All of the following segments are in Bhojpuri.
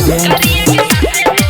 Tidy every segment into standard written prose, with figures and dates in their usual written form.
प्रेजेंट।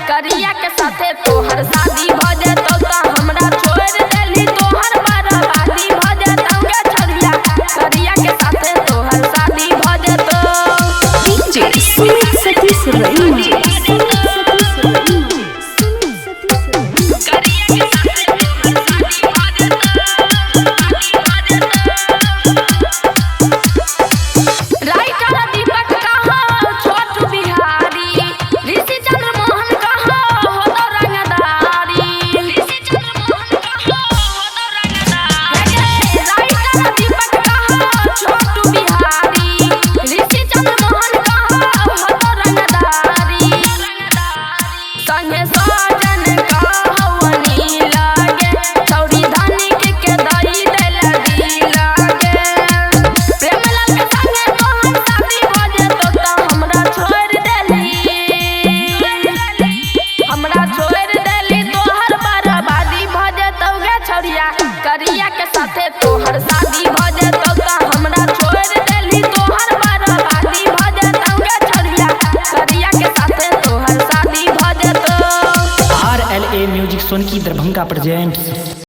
करिया के साथे तोहर शादी भ जेतौ त हमरा छोड़ देली तोहर बर्बादी भ जेतौ गे छरिया करिया के साथे तोहर शादी भ जेतौ। डीजे सुमित सतीश रईमा करिया के साथे तोहर शादी भ जेतौ त हमरा छोड़ देली तोहर बर्बादी भ जेतौ गे छरिया करिया के साथे तोहर शादी भ जेतौ। RLA music Sonki Darbhanga present.